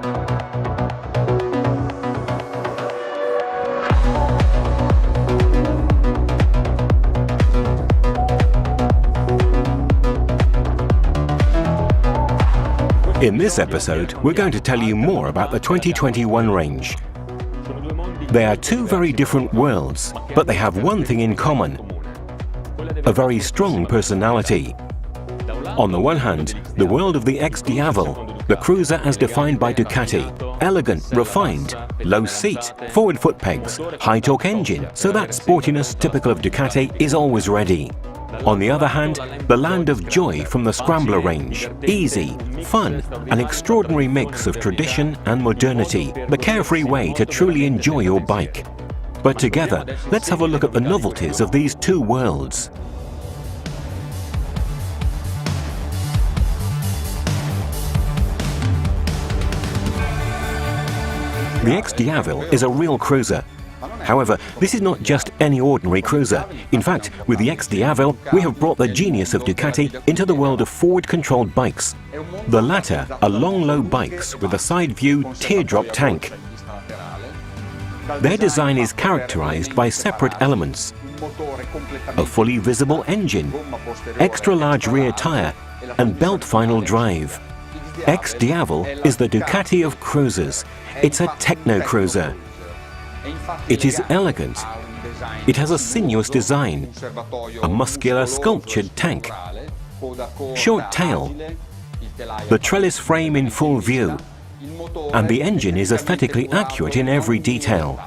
In this episode, we're going to tell you more about the 2021 range. They are two very different worlds, but they have one thing in common: a very strong personality. On the one hand, the world of the XDiavel, the cruiser as defined by Ducati, elegant, refined, low seat, forward foot pegs, high torque engine, so that sportiness typical of Ducati is always ready. On the other hand, the land of joy from the Scrambler range, easy, fun, an extraordinary mix of tradition and modernity, the carefree way to truly enjoy your bike. But together, let's have a look at the novelties of these two worlds. The XDiavel is a real cruiser. However, this is not just any ordinary cruiser. In fact, with the XDiavel, we have brought the genius of Ducati into the world of forward-controlled bikes. The latter are long, low bikes with a side-view teardrop tank. Their design is characterized by separate elements: a fully visible engine, extra-large rear tire, and belt final drive. XDiavel is the Ducati of cruisers. It's a techno-cruiser. It is elegant. It has a sinuous design, a muscular sculptured tank, short tail, the trellis frame in full view, and the engine is aesthetically accurate in every detail.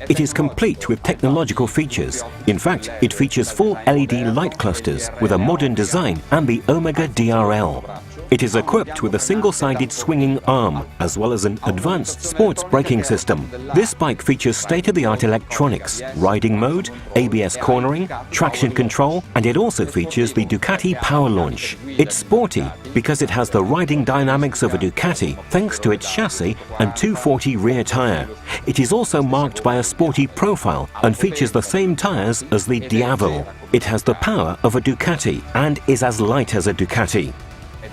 It is complete with technological features. In fact, it features full LED light clusters with a modern design and the Omega DRL. It is equipped with a single-sided swinging arm, as well as an advanced sports braking system. This bike features state-of-the-art electronics, riding mode, ABS cornering, traction control, and it also features the Ducati Power Launch. It's sporty because it has the riding dynamics of a Ducati thanks to its chassis and 240 rear tire. It is also marked by a sporty profile and features the same tires as the Diavel. It has the power of a Ducati and is as light as a Ducati.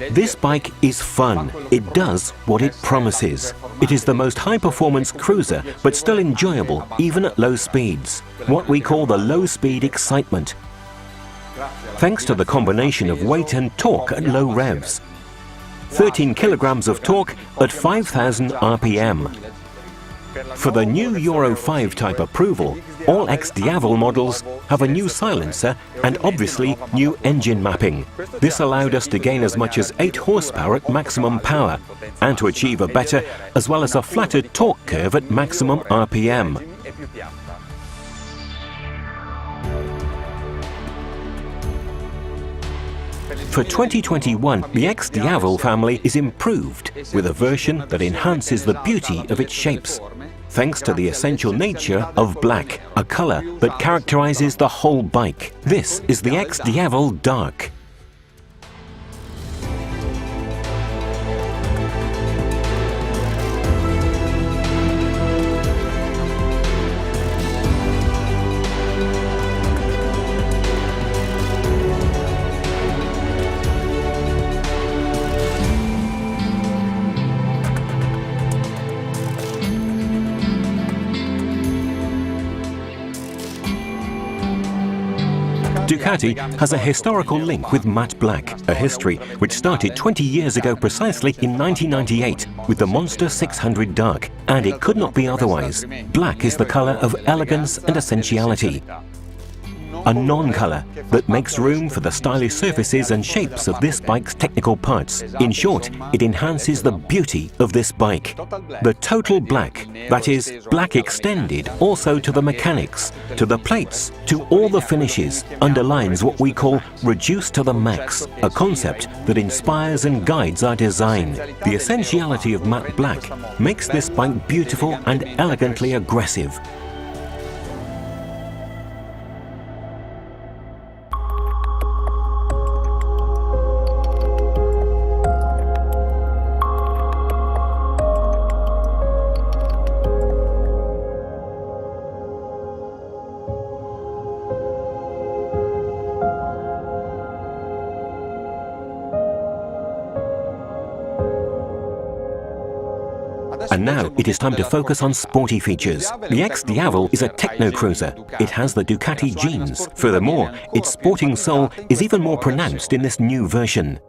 This bike is fun. It does what it promises. It is the most high-performance cruiser, but still enjoyable, even at low speeds. What we call the low-speed excitement. Thanks to the combination of weight and torque at low revs. 13 kilograms of torque at 5,000 RPM. For the new Euro 5 type approval, all XDiavel models have a new silencer and obviously new engine mapping. This allowed us to gain as much as 8 horsepower at maximum power and to achieve a better as well as a flatter torque curve at maximum RPM. For 2021, the XDiavel family is improved with a version that enhances the beauty of its shapes, thanks to the essential nature of black, a color that characterizes the whole bike. This is the XDiavel Dark. Ducati has a historical link with matte black, a history which started 20 years ago precisely in 1998 with the Monster 600 Dark, and it could not be otherwise. Black is the color of elegance and essentiality. A non-color that makes room for the stylish surfaces and shapes of this bike's technical parts. In short, it enhances the beauty of this bike. The total black, that is, black extended also to the mechanics, to the plates, to all the finishes, underlines what we call reduced to the max, a concept that inspires and guides our design. The essentiality of matte black makes this bike beautiful and elegantly aggressive. And now it is time to focus on sporty features. The XDiavel is a techno cruiser. It has the Ducati genes. Furthermore, its sporting soul is even more pronounced in this new version.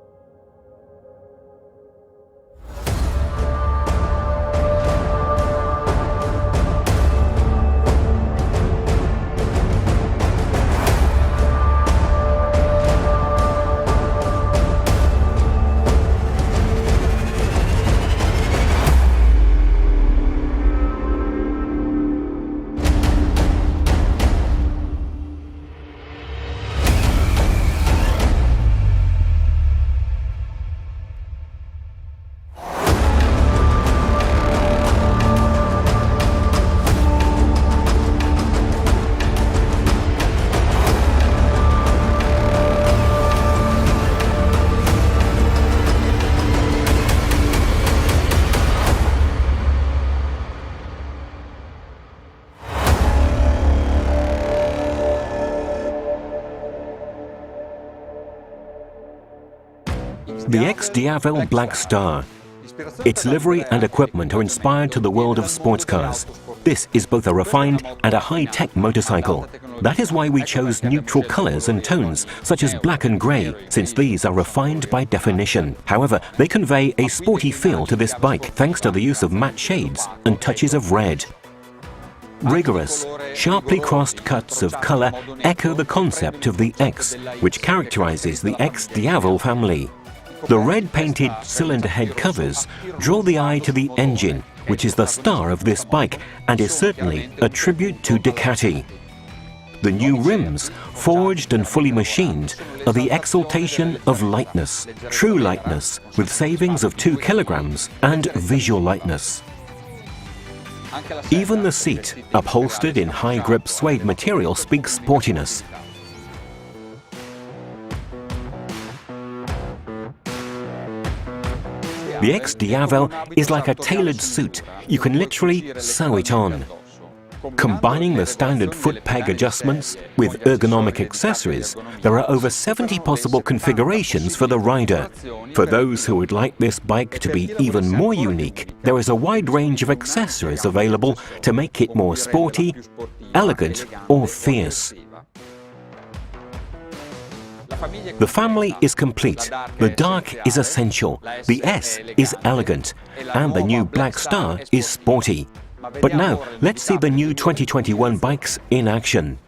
The XDiavel Black Star. Its livery and equipment are inspired to the world of sports cars. This is both a refined and a high-tech motorcycle. That is why we chose neutral colors and tones, such as black and gray, since these are refined by definition. However, they convey a sporty feel to this bike thanks to the use of matte shades and touches of red. Rigorous, sharply crossed cuts of color echo the concept of the X, which characterizes the XDiavel family. The red-painted cylinder head covers draw the eye to the engine, which is the star of this bike and is certainly a tribute to Ducati. The new rims, forged and fully machined, are the exaltation of lightness, true lightness, with savings of 2 kilograms and visual lightness. Even the seat, upholstered in high-grip suede material, speaks sportiness. The XDiavel is like a tailored suit. You can literally sew it on. Combining the standard foot peg adjustments with ergonomic accessories, there are over 70 possible configurations for the rider. For those who would like this bike to be even more unique, there is a wide range of accessories available to make it more sporty, elegant, or fierce. The family is complete, the Dark is essential, the S is elegant, and the new Black Star is sporty. But now, let's see the new 2021 bikes in action.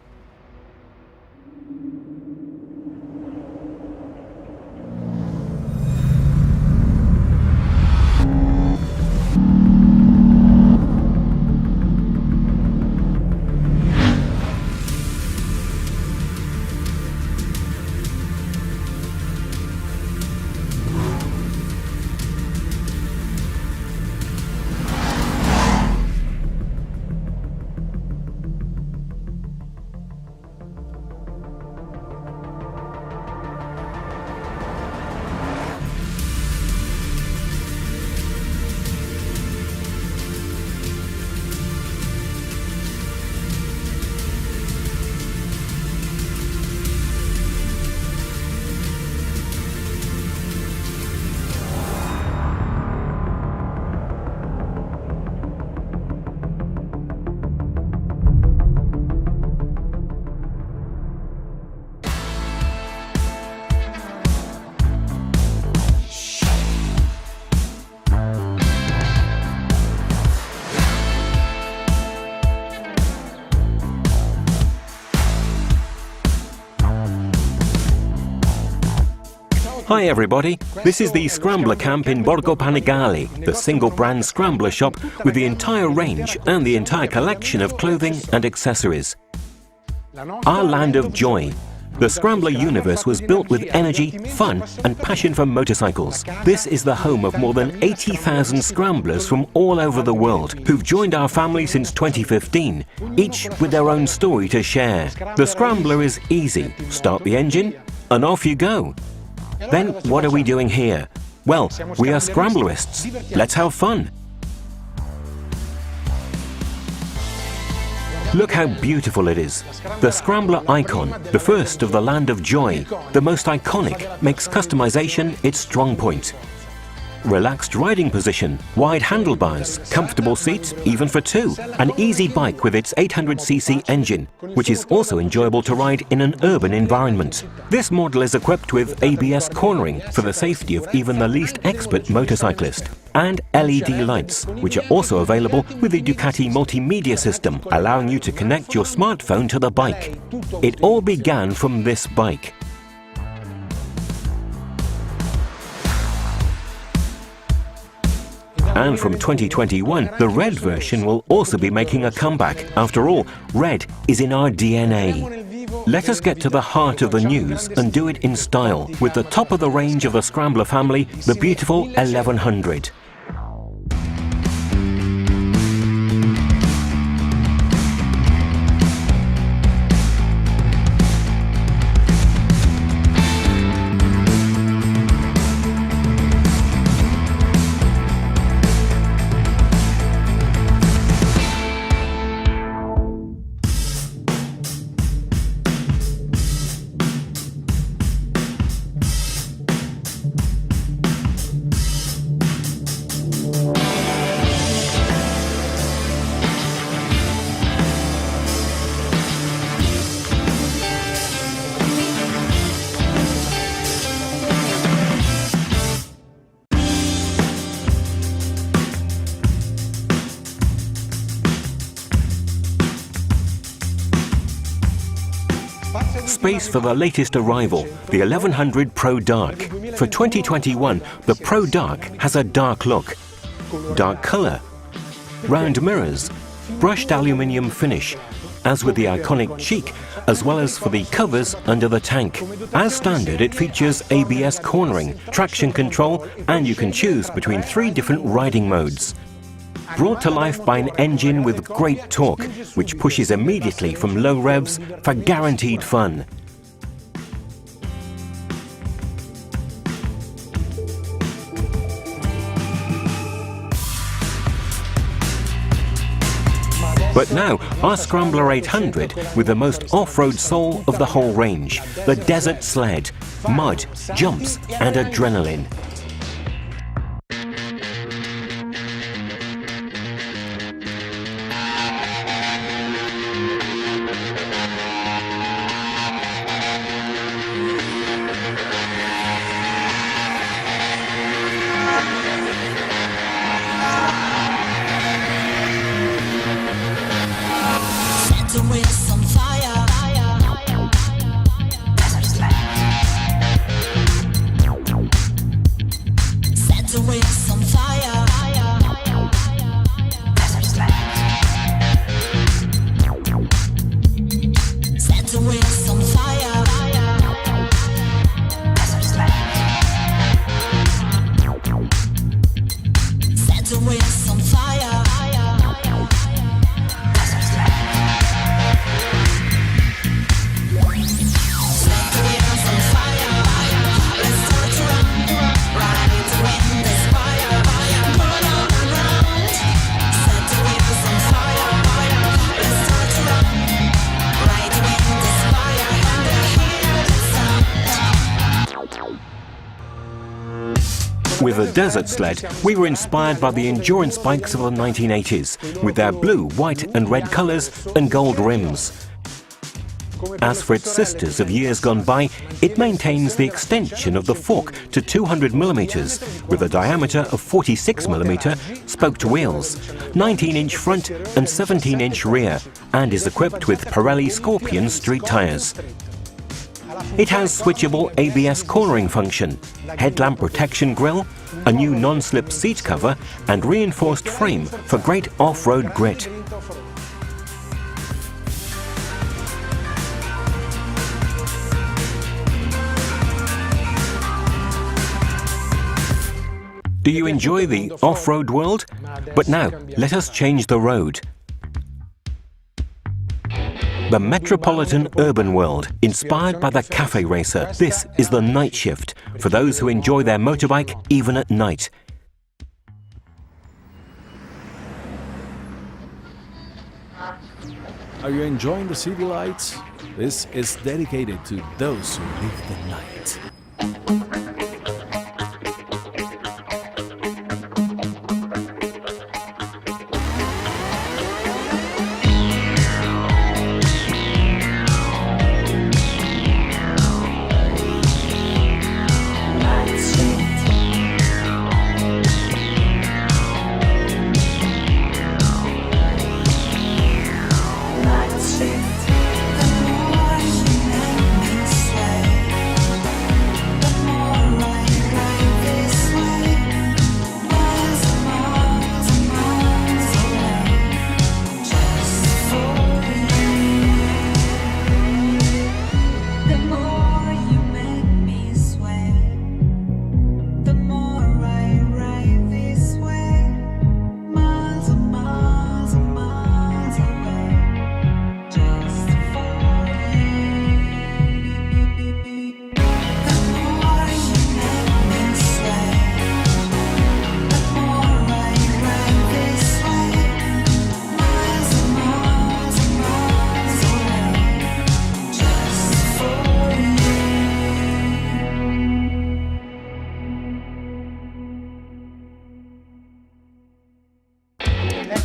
Hi everybody, this is the Scrambler camp in Borgo Panigale, the single brand Scrambler shop with the entire range and the entire collection of clothing and accessories. Our land of joy. The Scrambler universe was built with energy, fun and passion for motorcycles. This is the home of more than 80,000 Scramblers from all over the world who've joined our family since 2015, each with their own story to share. The Scrambler is easy. Start the engine and off you go. Then what are we doing here? Well, we are Scramblerists. Let's have fun. Look how beautiful it is. The Scrambler icon, the first of the land of joy, the most iconic, makes customization its strong point. relaxed riding position, wide handlebars, comfortable seats even for two, an easy bike with its 800cc engine, which is also enjoyable to ride in an urban environment. This model is equipped with ABS cornering for the safety of even the least expert motorcyclist, and LED lights, which are also available with the Ducati multimedia system, allowing you to connect your smartphone to the bike. It all began from this bike. And from 2021, the red version will also be making a comeback. After all, red is in our DNA. Let us get to the heart of the news and do it in style, with the top of the range of the Scrambler family, the beautiful 1100. Space for the latest arrival, the 1100 Pro Dark. For 2021, the Pro Dark has a dark look, dark color, round mirrors, brushed aluminium finish, as with the iconic cheek, as well as for the covers under the tank. As standard, it features ABS cornering, traction control, and you can choose between 3 different riding modes. Brought to life by an engine with great torque, which pushes immediately from low revs for guaranteed fun. But now, our Scrambler 800 with the most off-road soul of the whole range, the desert sled, mud, jumps and adrenaline. With the desert sled, we were inspired by the endurance bikes of the 1980s, with their blue, white and red colours and gold rims. As for its sisters of years gone by, it maintains the extension of the fork to 200mm, with a diameter of 46mm spoked wheels, 19-inch front and 17-inch rear, and is equipped with Pirelli Scorpion street tyres. It has switchable ABS cornering function, headlamp protection grille, a new non-slip seat cover and reinforced frame for great off-road grit. Do you enjoy the off-road world? But now, let us change the road. The metropolitan urban world, inspired by the cafe racer. This is the Nightshift, for those who enjoy their motorbike even at night. Are you enjoying the city lights? This is dedicated to those who live the night.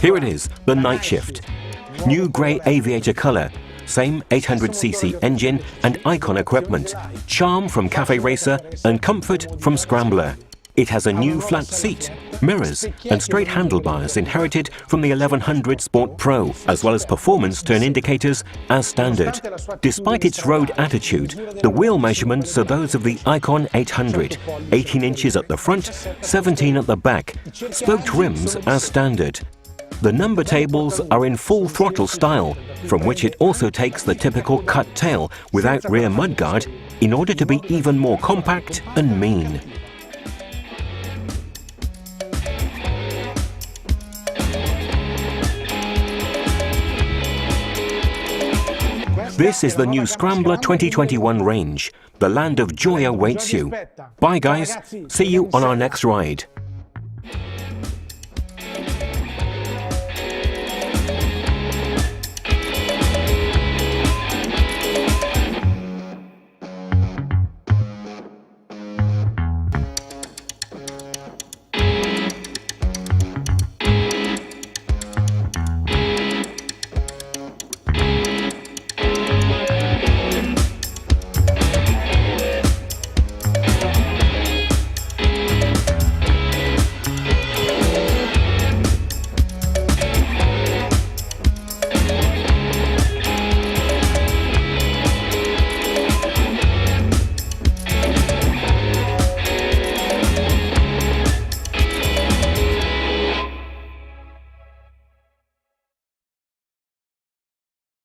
Here it is, the Nightshift. New grey aviator colour, same 800cc engine and Icon equipment, charm from Cafe Racer and comfort from Scrambler. It has a new flat seat, mirrors and straight handlebars inherited from the 1100 Sport Pro, as well as performance turn indicators as standard. Despite its road attitude, the wheel measurements are those of the Icon 800, 18 inches at the front, 17 at the back, spoked rims as standard. The number tables are in full throttle style, from which it also takes the typical cut tail without rear mudguard in order to be even more compact and mean. This is the new Scrambler 2021 range. The land of joy awaits you. Bye guys, see you on our next ride.